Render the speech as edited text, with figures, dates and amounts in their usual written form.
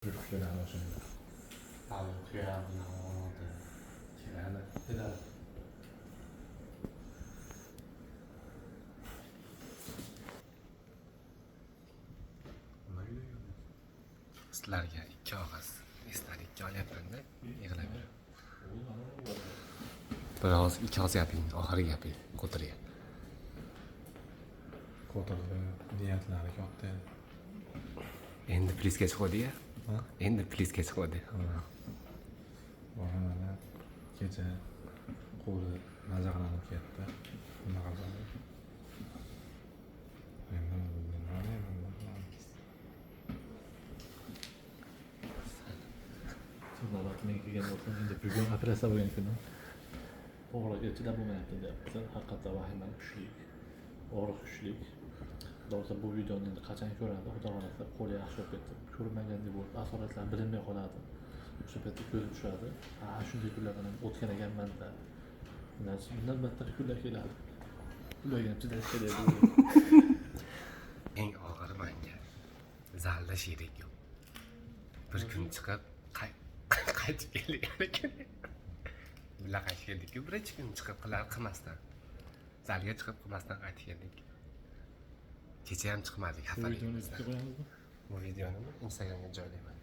Rüfkeden o'shanda. Keladi. Keladi. Sizlarga ikki og'iz esdalik olyapmanda yig'laver. Biroz ikki og'iz gaping, oxirgi gaping Qo'tirga. Qo'tirda niyatlari katta edi. Endi plyusga chiqdi-ya. Endi plyusga chiqdi. Mana kecha qo'li mazaxlanib ketdi. Unaqa bo'ldi. Endi nima men kelgan bo'lsam endi bugun operatsiya bo'lgan kuni og'riq chidab bo'lmayapti deyapti. Haqiqatdan vahimali kuchli, og'riq kuchli. Doğrusu bu videoni endi qachon ko'radi, xudo xohlasa qo'li yaxshi bo'lib ketdi. Ko'rmagandek bo'lib, asoratlar bilinmay qoladi. O'sha paytda ko'zi tushadi. Shunday kunlardan ham o'tgan ekanman-da. Bundan battar kunlar keladi. Ularga chidash kerak bo'ldi. Eng og'iri menga zalda sherik yo'q. Bir kun chiqib qaytib keldik ekan. Bular qaytib keldik-ku, birinchi kun chiqib qilmasdan. Zalga chiqib qilmasdan qaytib keldik. Kecha ham chiqmadik, xafaligimizdan. Bu videoni Instagramga joylayman.